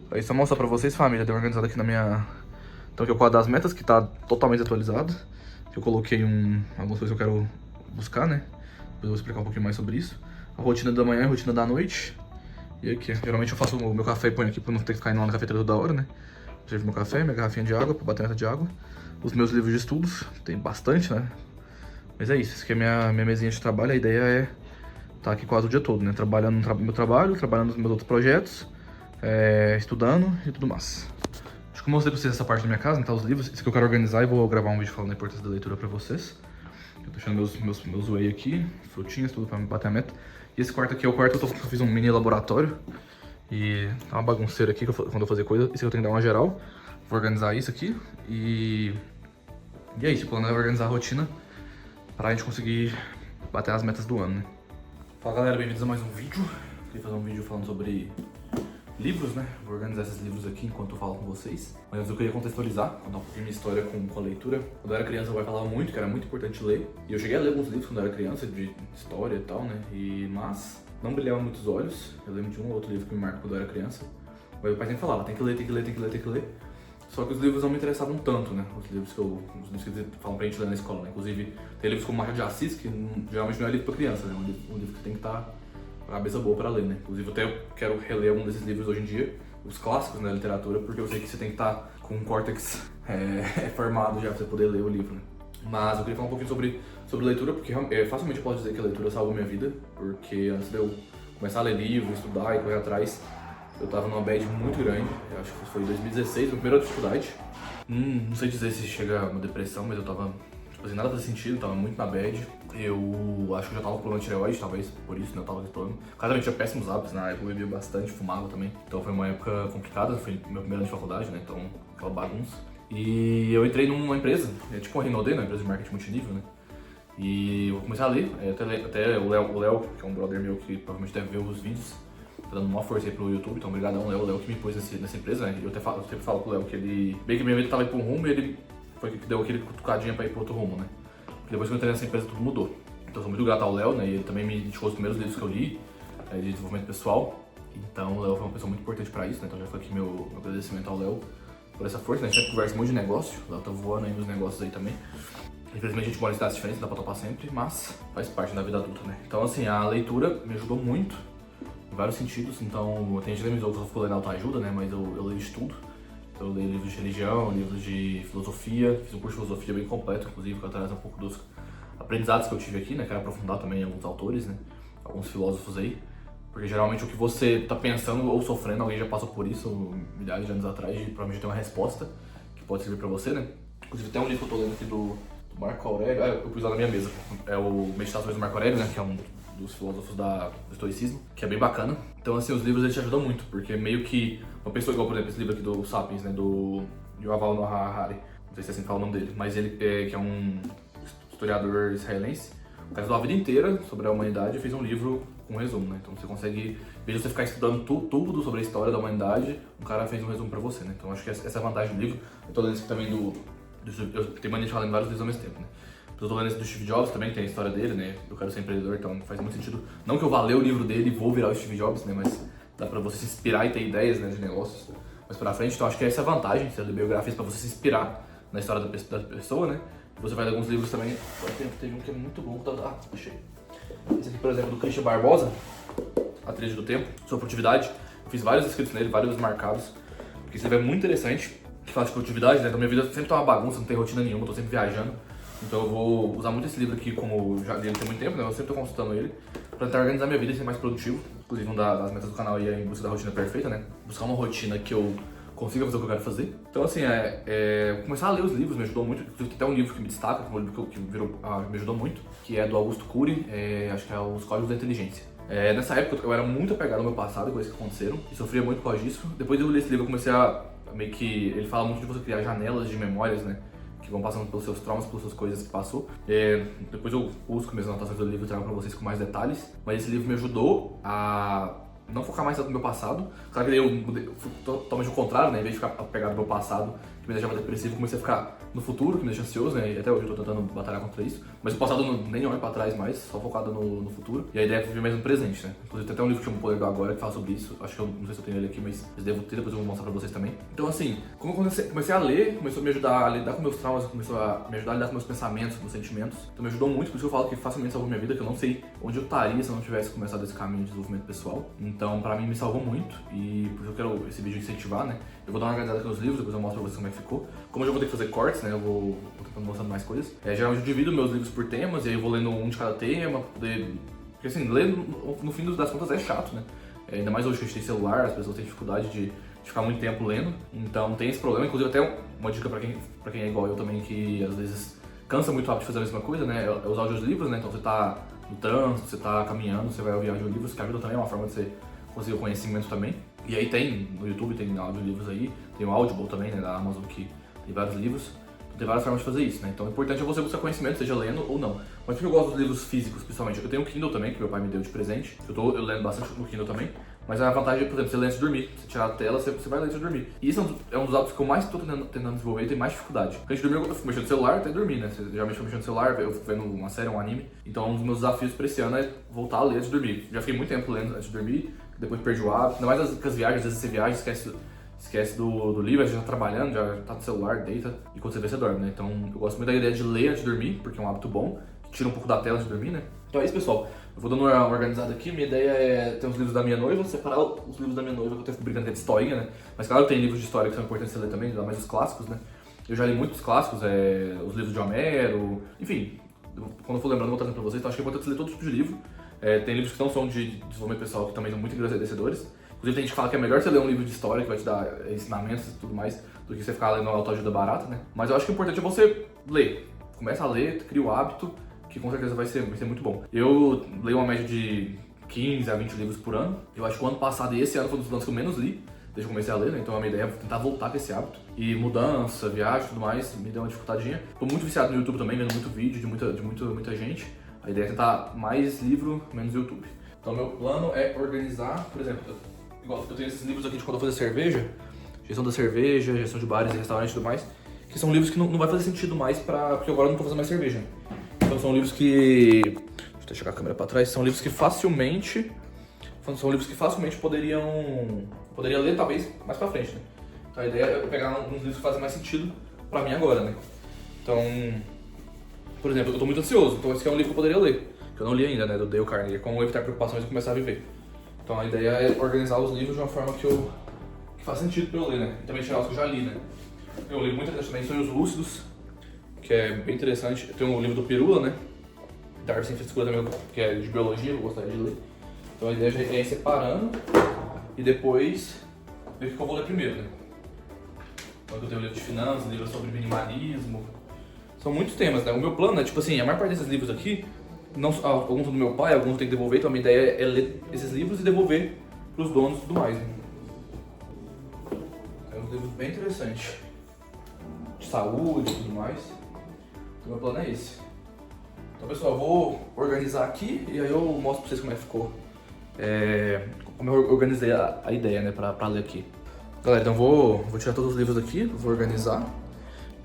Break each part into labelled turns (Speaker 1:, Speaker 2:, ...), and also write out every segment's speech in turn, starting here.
Speaker 1: Aí só mostrar pra vocês, família, deu uma organizada aqui na minha... Então aqui é o quadro das metas, que tá totalmente atualizado. Que eu coloquei algumas coisas que eu quero buscar, né? Depois eu vou explicar um pouquinho mais sobre isso. A rotina da manhã e a rotina da noite. E aqui, geralmente eu faço o meu café e ponho aqui pra não ter que ficar indo lá na cafeteria toda hora, né? Servo meu café, minha garrafinha de água, pra bater meta de água. Os meus livros de estudos, tem bastante, né? Mas é isso, essa aqui é minha mesinha de trabalho. A ideia é estar aqui quase o dia todo, né? Trabalhando no meu trabalho, trabalhando nos meus outros projetos, estudando e tudo mais. Acho que eu mostrei pra vocês essa parte da minha casa, né? Tá os livros. Isso que eu quero organizar e vou gravar um vídeo falando da importância da leitura pra vocês. Eu tô deixando meus whey aqui, frutinhas, tudo pra bater a meta. E esse quarto aqui é o quarto que eu fiz um mini laboratório. E tá uma bagunceira aqui quando eu fazer coisa. Isso eu tenho que dar uma geral. Vou organizar isso aqui. E é isso, o plano é organizar a rotina pra gente conseguir bater as metas do ano, né? Fala galera, bem-vindos a mais um vídeo. Queria fazer um vídeo falando sobre livros, né? Vou organizar esses livros aqui enquanto eu falo com vocês. Mas antes eu queria contextualizar, contar um pouquinho minha história com a leitura. Quando eu era criança, eu falava muito que era muito importante ler. E eu cheguei a ler alguns livros quando eu era criança, de história e tal, né? Mas não brilhava muitos olhos. Eu lembro de um ou outro livro que me marcou quando eu era criança. Mas meu pai sempre falava, tem que ler, tem que ler, tem que ler, tem que ler. Só que os livros não me interessavam tanto, né? Os livros que falam pra gente ler na escola, né? Inclusive, tem livros como Machado de Assis, que geralmente não é livro pra criança, né? Um livro que tem que estar com a cabeça boa pra ler, né? Inclusive, eu até quero reler algum desses livros hoje em dia, os clássicos da literatura, porque eu sei que você tem que estar com um córtex formado já pra você poder ler o livro, né? Mas eu queria falar um pouquinho sobre leitura, porque facilmente eu posso dizer que a leitura salvou minha vida, porque antes de eu começar a ler livro, estudar e correr atrás, eu tava numa bad muito grande. Eu acho que foi em 2016, minha primeira dificuldade. Não sei dizer se chega a uma depressão, mas eu tava, tipo assim, nada faz sentido, tava muito na bad. Eu acho que eu já tava com problema de tireoide, talvez por isso, né, eu tava reclamando. Claramente tinha péssimos hábitos, na época eu bebia bastante, fumava também. Então foi uma época complicada, foi meu primeiro ano de faculdade, né, então aquela bagunça. E eu entrei numa empresa, tipo a Rinode, uma empresa de marketing multinível, né. E eu comecei a ler, até o Léo, que é um brother meu que provavelmente deve ver os vídeos, tá dando uma força aí pro YouTube, então obrigadão, Léo. O Léo que me pôs nessa empresa, né? Eu sempre falo pro Léo que ele, bem que minha vida tava indo pra um rumo e ele foi que deu aquele cutucadinha pra ir pro outro rumo, né? Porque depois que eu entrei nessa empresa tudo mudou. Então eu sou muito grato ao Léo, né? E ele também me indicou os primeiros livros que eu li, de desenvolvimento pessoal. Então o Léo foi uma pessoa muito importante pra isso, né? Então já foi aqui meu agradecimento ao Léo por essa força, né? A gente sempre conversa muito de negócio, o Léo tá voando aí nos negócios aí também. Infelizmente a gente mora em cidades diferentes, não dá pra topar sempre, mas faz parte da vida adulta, né? Então assim, a leitura me ajudou muito em vários sentidos, então tem gente que eu fico lendo autoajuda, né, mas eu leio de tudo. Então eu leio livros de religião, livros de filosofia, fiz um curso de filosofia bem completo, inclusive, que traz um pouco dos aprendizados que eu tive aqui, né, quero aprofundar também em alguns autores, né, alguns filósofos aí, porque geralmente o que você tá pensando ou sofrendo, alguém já passou por isso milhares de anos atrás e provavelmente tem uma resposta que pode servir pra você, né. Inclusive tem um livro que eu tô lendo aqui do Marco Aurélio, eu pus lá na minha mesa, é o Meditações do Marco Aurélio, né, que é um dos filósofos do estoicismo, que é bem bacana. Então assim, os livros eles te ajudam muito, porque meio que uma pessoa igual, por exemplo, esse livro aqui do Sapiens, né, do Yuval Noah Harari, não sei se é assim que fala o nome dele, mas ele que é um historiador israelense, o cara estudou a vida inteira sobre a humanidade e fez um livro com um resumo, né, então você consegue, em vez de você ficar estudando tudo sobre a história da humanidade, o cara fez um resumo pra você, né, então acho que essa é a vantagem do livro. Eu tô lendo esse aqui também eu tenho mania de falar em vários livros ao mesmo tempo, né. Eu tô lendo esse do Steve Jobs também, que tem a história dele, né? Eu quero ser empreendedor, então faz muito sentido. Não que eu vá ler o livro dele e vou virar o Steve Jobs, né? Mas dá pra você se inspirar e ter ideias, né, de negócios mais pra frente. Então acho que essa é a vantagem, você ler biografias pra você se inspirar na história da pessoa, né? Você vai ler alguns livros também. Teve um que é muito bom. Achei. Esse aqui, por exemplo, do Christian Barbosa, A Trilha do Tempo, sobre produtividade. Eu fiz vários escritos nele, vários marcados, porque esse livro é muito interessante. Que fala de produtividade, né? Então minha vida sempre tá uma bagunça, não tem rotina nenhuma, eu tô sempre viajando. Então eu vou usar muito esse livro aqui, como já li ele tem muito tempo, né? Eu sempre tô consultando ele pra tentar organizar minha vida e ser mais produtivo. Inclusive, uma das metas do canal aí é em busca da rotina perfeita, né? Buscar uma rotina que eu consiga fazer o que eu quero fazer. Então assim, começar a ler os livros me ajudou muito. Inclusive tem até um livro que me destaca, que é um livro que me ajudou muito, que é do Augusto Cury, acho que é Os Códigos da Inteligência. Nessa época eu era muito apegado ao meu passado, coisas que aconteceram, e sofria muito por causa disso. Depois de eu ler esse livro, eu comecei a meio que... Ele fala muito de você criar janelas de memórias, né? Que vão passando pelos seus traumas, pelas suas coisas que passou. Depois eu busco minhas anotações do livro e trago pra vocês com mais detalhes. Mas esse livro me ajudou a não focar mais tanto no meu passado. Claro que eu fui totalmente o contrário, né? Em vez de ficar apegado ao meu passado, que me deixava depressivo, comecei a ficar no futuro, que me deixa ansioso, né? E até hoje eu tô tentando batalhar contra isso. Mas o passado eu nem olho pra trás mais, só focado no futuro. E a ideia é viver mais no presente, né? Inclusive tem até um livro que chama O Poder do Agora que fala sobre isso. Acho que eu não sei se eu tenho ele aqui, mas devo ter, depois eu vou mostrar pra vocês também. Então assim, como eu comecei a ler, começou a me ajudar a lidar com meus traumas, começou a me ajudar a lidar com meus pensamentos, com meus sentimentos. Então me ajudou muito, por isso eu falo que facilmente salvou minha vida, que eu não sei onde eu estaria se eu não tivesse começado esse caminho de desenvolvimento pessoal. Então pra mim me salvou muito e por isso eu quero esse vídeo incentivar, né? Eu vou dar uma organizada aqui nos livros, depois eu mostro pra vocês como é que ficou. Como eu já vou ter que fazer cortes, né? Eu vou tentando mostrando mais coisas. Geralmente eu divido meus livros por temas e aí eu vou lendo um de cada tema, pra poder... Porque assim, ler no fim das contas é chato, né? Ainda mais hoje que a gente tem celular, as pessoas têm dificuldade de ficar muito tempo lendo. Então tem esse problema, inclusive até uma dica pra quem é igual eu também, que às vezes cansa muito rápido de fazer a mesma coisa, né? É os audiolivros, né? Então você tá no trânsito, você tá caminhando, você vai ouvir audiolivros, que ajuda também, é uma forma de você conseguir o conhecimento também. E aí tem, no YouTube tem audiolivros aí, tem o Audible também, né, da Amazon, que tem vários livros. Tem várias formas de fazer isso, né? Então o importante é você buscar conhecimento, seja lendo ou não. Mas eu gosto dos livros físicos, principalmente. Eu tenho o Kindle também, que meu pai me deu de presente. Eu lendo bastante no Kindle também. Mas a vantagem é, por exemplo, você lê antes de dormir. Você tirar a tela, você vai ler antes de dormir. E isso é um dos hábitos que eu mais estou tentando desenvolver e tem mais dificuldade. Porque antes de dormir eu fico mexendo no celular até dormir, né? Você geralmente fica mexendo no celular, eu fico vendo uma série, um anime. Então um dos meus desafios para esse ano é voltar a ler antes de dormir. Já fiquei muito tempo lendo antes de dormir, depois perdi o hábito. Ainda mais com as viagens, às vezes você viaja, esquece do livro, já tá trabalhando, já tá no celular, deita, e quando você vê, você dorme, né? Então eu gosto muito da ideia de ler antes de dormir, porque é um hábito bom, tira um pouco da tela antes de dormir, né? Então é isso, pessoal. Eu vou dando uma organizada aqui, minha ideia é ter os livros da minha noiva, separar os livros da minha noiva, que eu tenho brincando de historinha, né? Mas claro, tem livros de história que são importantes você ler também, ainda mais os clássicos, né? Eu já li muitos clássicos, os livros de Homero, enfim, quando eu for lembrando, eu vou trazendo pra vocês, então acho que é importante você ler todo tipo de livro. Tem livros que não são de desenvolvimento pessoal, que também são muito engrandecedores. Inclusive tem gente que fala que é melhor você ler um livro de história, que vai te dar ensinamentos e tudo mais, do que você ficar lendo uma autoajuda barata, né? Mas eu acho que o importante é você ler. Começa a ler, cria o hábito, que com certeza vai ser muito bom. Eu leio uma média de 15 a 20 livros por ano. Eu acho que o ano passado e esse ano foi um dos anos que eu menos li, desde que eu comecei a ler, né? Então a minha ideia é tentar voltar com esse hábito. E mudança, viagem e tudo mais, me deu uma dificultadinha. Tô muito viciado no YouTube também, vendo muito vídeo de muita gente. A ideia é tentar mais livro, menos YouTube. Então meu plano é organizar, por exemplo, igual eu tenho esses livros aqui de quando eu fazer cerveja, gestão da cerveja, gestão de bares e restaurantes e tudo mais, que são livros que não vai fazer sentido mais porque agora eu não tô fazendo mais cerveja. Então são livros que... Deixa eu até chegar a câmera pra trás. São livros que facilmente poderia ler talvez mais pra frente, né? Então a ideia é eu pegar uns livros que fazem mais sentido pra mim agora, né? Então, por exemplo, eu tô muito ansioso, então esse aqui é um livro que eu poderia ler, que eu não li ainda, né? Do Dale Carnegie, Como Evitar Preocupações e Começar a Viver. Então a ideia é organizar os livros de uma forma que faz sentido pra eu ler, né? E também tirar os que eu já li, né? Eu li muito também Sonhos Lúcidos, que é bem interessante. Tem um livro do Pirula, né? Da Arte Sem Frescura também, que é de biologia, eu gostaria de ler. Então a ideia é ir separando e depois ver o que eu vou ler primeiro, né? Então eu tenho livro de finanças, livro sobre minimalismo. São muitos temas, né? O meu plano é, tipo assim, a maior parte desses livros aqui, alguns são do meu pai, alguns eu tenho que devolver, então a minha ideia é ler esses livros e devolver pros donos e tudo mais, né? É um livro bem interessante. De saúde e tudo mais. Então meu plano é esse. Então pessoal, eu vou organizar aqui e aí eu mostro pra vocês como é que ficou. Como eu organizei a ideia, né, pra ler aqui. Galera, então vou tirar todos os livros aqui, vou organizar.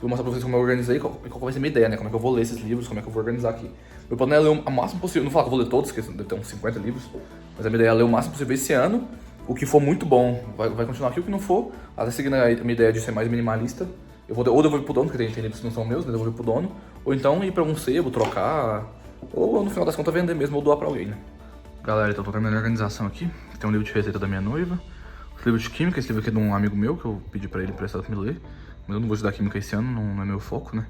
Speaker 1: Vou mostrar pra vocês como eu organizei e qual vai ser a minha ideia, né? Como é que eu vou ler esses livros, como é que eu vou organizar aqui. Meu plano é ler o máximo possível, não vou falar que eu vou ler todos, porque deve ter uns 50 livros, mas a minha ideia é ler o máximo possível esse ano. O que for muito bom vai continuar aqui, o que não for, até seguindo a minha ideia de ser mais minimalista, eu vou devolver pro dono, porque tem livros que não são meus, né? Devolver pro dono, ou então ir pra um sebo, trocar, ou no final das contas vender mesmo, ou doar pra alguém, né? Galera, então tô terminando a organização aqui. Tem um livro de receita da minha noiva, um livro de química, esse livro aqui é de um amigo meu, que eu pedi pra ele emprestado pra me ler. Mas eu não vou estudar química esse ano, não é meu foco, né?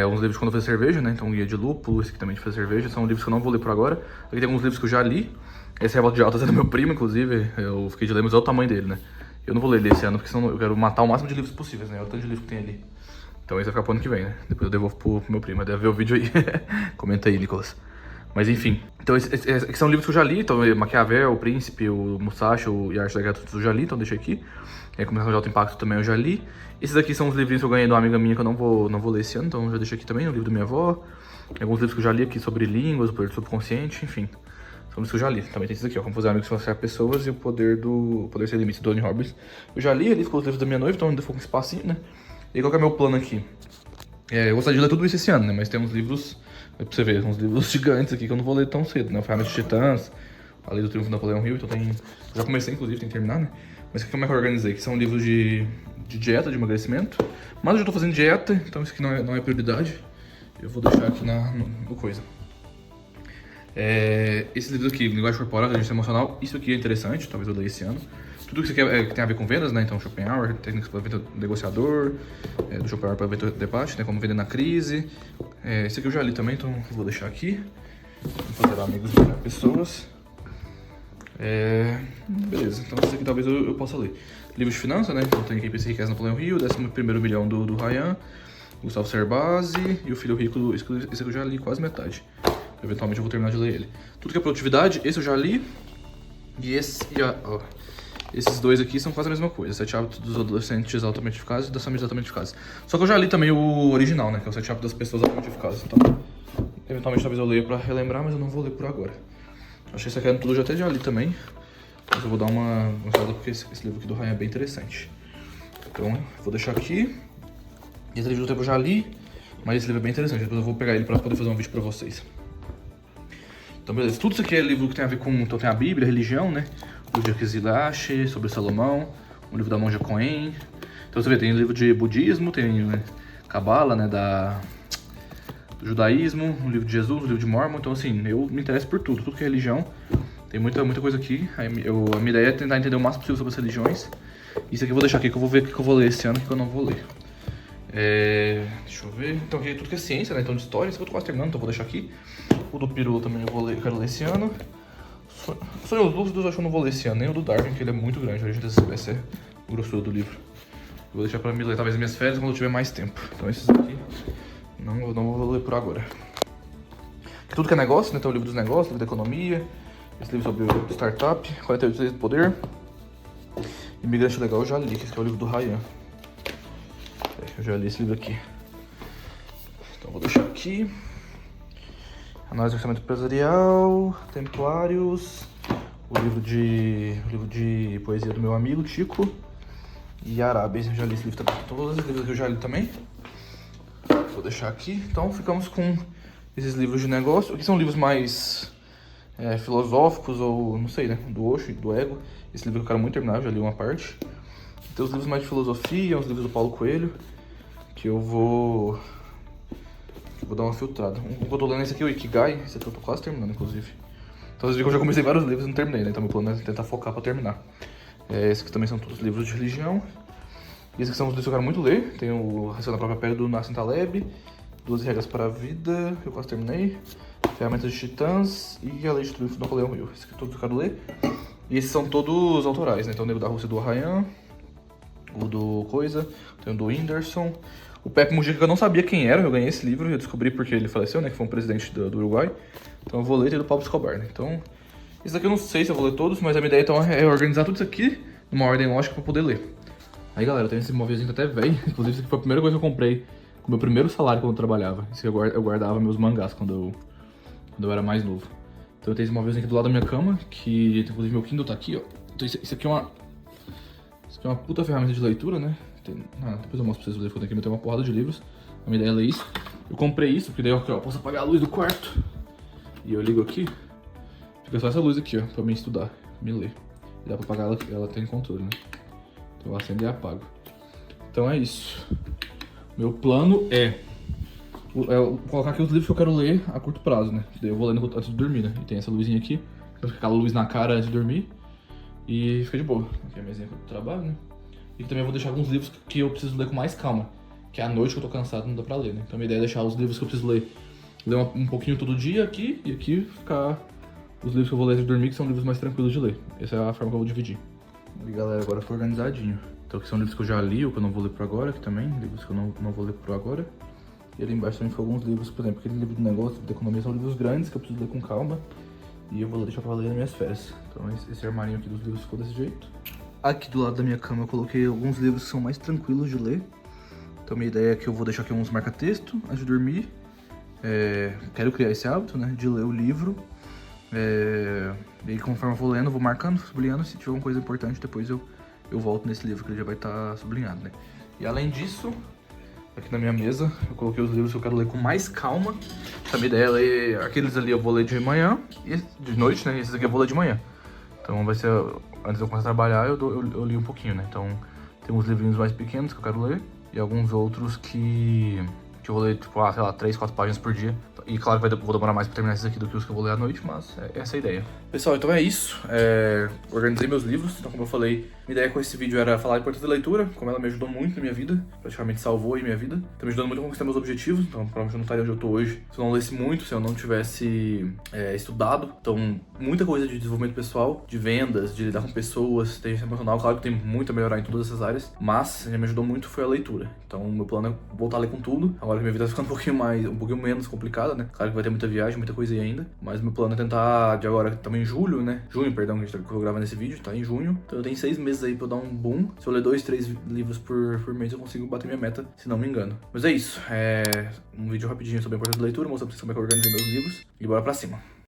Speaker 1: Uns livros de quando eu fazer cerveja, né? Então, Guia de Lúpulo, esse aqui também de fazer cerveja. São livros que eu não vou ler por agora. Aqui tem alguns livros que eu já li. Esse Revolta de Altas é do meu primo, inclusive. Eu fiquei de ler, mas é o tamanho dele, né? Eu não vou ler ele esse ano, porque senão eu quero matar o máximo de livros possíveis, né? É o tanto de livro que tem ali. Então esse vai ficar pro ano que vem, né? Depois eu devolvo pro meu primo. Deve ver o vídeo aí. Comenta aí, Nicolas. Mas enfim. Então esses aqui são livros que eu já li. Então Maquiavel, O Príncipe, o Musashi e a Arte da Guerra eu já li, então deixa aqui. Comunicação de Alto Impacto também eu já li. Esses aqui são os livrinhos que eu ganhei de uma amiga minha que eu não vou ler esse ano, então eu já deixo aqui também, o livro da minha avó. Alguns livros que eu já li aqui sobre línguas, o poder do subconsciente, enfim. São livros que eu já li. Também tem esses aqui, ó. Como fazer amigos, influenciar pessoas e o poder sem limites, do Tony Robbins. Eu já li, ele ficou os livros da minha noiva, então ainda ficou com um espacinho, né? E qual que é o meu plano aqui? Eu gostaria de ler tudo isso esse ano, né? Mas tem uns livros, pra você ver, uns livros gigantes aqui que eu não vou ler tão cedo, né? O Ferramentas de Titãs, A Lei do Triunfo do Napoleão Hill, então tem... Já comecei, inclusive, tem que terminar, né? Mas como é que eu organizei? Que são livros de dieta, de emagrecimento. Mas eu já tô fazendo dieta, então isso aqui não é prioridade. Eu vou deixar aqui no coisa. Esse livro aqui, Linguagem Corporal, Inteligência Emocional, isso aqui é interessante, talvez eu leia esse ano. Tudo que você quer que tem a ver com vendas, né? Então, Schopenhauer, técnicas para venda do negociador, do Schopenhauer para venda do debate, né? Como vender na crise. Esse aqui eu já li também, então eu vou deixar aqui. Vou fazer amigos de pessoas. Beleza, então esse aqui talvez eu possa ler. Livros de finanças, né? Então tem aqui Pense e Riqueza Napoleão Hill, 11º Milhão do Ryan, Gustavo Cerbasi e O Filho Rico, esse aqui eu já li quase metade. Eventualmente eu vou terminar de ler ele. Tudo que é produtividade, esse eu já li. E esses dois aqui são quase a mesma coisa. 7 Hábitos dos Adolescentes Altamente Eficazes e das Famílias Altamente Eficazes. Só que eu já li também o original, né? Que é o 7 Hábitos das Pessoas Altamente Eficazes. Então, eventualmente talvez eu leia pra relembrar, mas eu não vou ler por agora. Acho que esse aqui tudo eu até já li também. Mas eu vou dar uma olhada porque esse livro aqui do Ryan é bem interessante. Então, vou deixar aqui. E esse livro do tempo eu já li, mas esse livro é bem interessante. Depois eu vou pegar ele pra poder fazer um vídeo pra vocês. Então, beleza. Tudo isso aqui é livro que tem a ver com... Então, tem a Bíblia, a religião, né? O livro de Equizilache, sobre Salomão. O livro da Monja Coen. Então, você vê, tem livro de budismo, tem Cabala, né? Do judaísmo, o livro de Jesus, o livro de Mormon. Então, assim, eu me interesso por tudo. Tudo que é religião. Tem muita coisa aqui. A minha ideia é tentar entender o máximo possível sobre as religiões. Isso aqui eu vou deixar aqui, que eu vou ver o que eu vou ler esse ano e o que eu não vou ler. Deixa eu ver. Então, aqui tudo que é ciência, né? Então, de história, isso que eu tô quase terminando, então eu vou deixar aqui. O do Pirula também eu quero ler esse ano. Sonhos Lúcidos eu acho que eu não vou ler esse ano, nem o do Darwin, que ele é muito grande, a origem das espécies é grossura do livro. Eu vou deixar pra me ler talvez minhas férias quando eu tiver mais tempo. Então esses aqui não vou ler por agora. Tudo que é negócio, né? Então o livro dos negócios, livro da economia, esse livro sobre o startup, 48 Leis do Poder. Imigrante Legal eu já li, que esse aqui é o livro do Ryan. Eu já li esse livro aqui. Então vou deixar aqui. Análise do Orçamento Empresarial, Templários, o livro de poesia do meu amigo Tico e Arábias. Eu já li esse livro também. Todos os livros que eu já li também. Vou deixar aqui. Então ficamos com esses livros de negócio. Aqui são livros mais filosóficos ou não sei, né? Do Osho, do Ego. Esse livro eu quero muito terminar, eu já li uma parte. Tem os livros mais de filosofia, os livros do Paulo Coelho, que eu vou dar uma filtrada. Um que eu tô lendo é esse aqui, o Ikigai. Esse aqui eu tô quase terminando, inclusive. Então vocês viram que eu já comecei vários livros e não terminei, né? Então meu plano é tentar focar pra terminar. Esses aqui também são todos livros de religião. E esses aqui são os livros que eu quero muito ler. Tem o Raciocínio da Própria Pele, do Nassim Taleb. 12 Regras para a Vida, que eu quase terminei. Ferramentas de Titãs e A Lei do Triunfo do Napoleão Hill. Esses aqui todos eu quero ler. E esses são todos autorais, né? Então o Nego da Rússia do Arrayan. O do Coisa. Tem o do Whindersson. O Pepe Mujica, que eu não sabia quem era, eu ganhei esse livro e eu descobri porque ele faleceu, né? Que foi um presidente do Uruguai. Então eu vou ler ele do Pablo Escobar, né? Então, esse daqui eu não sei se eu vou ler todos, mas a minha ideia então é organizar tudo isso aqui numa ordem lógica pra poder ler. Aí galera, eu tenho esse móvelzinho até velho. Inclusive, isso aqui foi a primeira coisa que eu comprei com o meu primeiro salário quando eu trabalhava. Isso aqui eu guardava meus mangás quando eu era mais novo. Então eu tenho esse móvelzinho aqui do lado da minha cama, que inclusive meu Kindle tá aqui, ó. Então isso aqui é uma puta ferramenta de leitura, né? Depois eu mostro pra vocês o livro que eu tenho aqui, eu tenho uma porrada de livros. A minha ideia é ler isso. Eu comprei isso, porque daí eu posso apagar a luz do quarto. E eu ligo aqui, fica só essa luz aqui, ó, pra mim estudar, me ler. E dá pra apagar ela tem controle, né? Então eu acendo e apago. Então é isso. Meu plano é colocar aqui os livros que eu quero ler a curto prazo, né? Daí eu vou lendo antes de dormir, né? E tem essa luzinha aqui, fica aquela luz na cara antes de dormir. E fica de boa. Aqui é a mesinha do trabalho, né? E também eu vou deixar alguns livros que eu preciso ler com mais calma. Que é à noite que eu tô cansado, não dá pra ler, né? Então a minha ideia é deixar os livros que eu preciso ler um pouquinho todo dia aqui, e aqui ficar os livros que eu vou ler antes de dormir, que são livros mais tranquilos de ler. Essa é a forma que eu vou dividir. E galera, agora foi organizadinho. Então aqui são livros que eu já li, ou que eu não vou ler por agora, aqui também, livros que eu não vou ler por agora. E ali embaixo também ficam alguns livros, por exemplo, aquele livro do negócio, da economia, são livros grandes que eu preciso ler com calma. E eu vou deixar pra ler nas minhas férias. Então esse armarinho aqui dos livros ficou desse jeito. Aqui do lado da minha cama eu coloquei alguns livros que são mais tranquilos de ler. Então minha ideia é que eu vou deixar aqui uns marca-texto antes de dormir. Quero criar esse hábito, né, de ler o livro. E aí, conforme eu vou lendo, eu vou marcando, sublinhando. Se tiver alguma coisa importante, depois eu volto nesse livro, que ele já vai estar sublinhado, né? E além disso, aqui na minha mesa, eu coloquei os livros que eu quero ler com mais calma. A minha ideia é ler aqueles ali, eu vou ler de manhã, e de noite, né? E esses aqui eu vou ler de manhã. Então vai ser, antes de eu começar a trabalhar, eu li um pouquinho, né? Então tem uns livrinhos mais pequenos que eu quero ler, e alguns outros que eu vou ler, tipo, sei lá, 3, 4 páginas por dia. E claro que vou demorar mais pra terminar esses aqui do que os que eu vou ler à noite, mas essa é a ideia. Pessoal, então é isso. Organizei meus livros, então como eu falei, minha ideia com esse vídeo era falar a importância da leitura, como ela me ajudou muito na minha vida, praticamente salvou aí minha vida. Tá me ajudando muito a conquistar meus objetivos, então provavelmente eu não estaria onde eu tô hoje se eu não lesse muito, se eu não tivesse estudado. Então, muita coisa de desenvolvimento pessoal, de vendas, de lidar com pessoas, inteligência emocional, claro que tem muito a melhorar em todas essas áreas, mas já me ajudou muito foi a leitura. Então, meu plano é voltar a ler com tudo, agora que minha vida tá ficando um pouquinho menos complicada, né? Claro que vai ter muita viagem, muita coisa aí ainda, mas meu plano é tentar, de agora, estamos em julho, né? Junho, perdão, que eu tô gravando esse vídeo, tá em junho. Então eu tenho 6 meses aí pra eu dar um boom. Se eu ler 2, 3 livros por mês, eu consigo bater minha meta, se não me engano. Mas é isso, um vídeo rapidinho sobre a importância da leitura, mostrando pra vocês como é que eu organizei meus livros. E bora pra cima.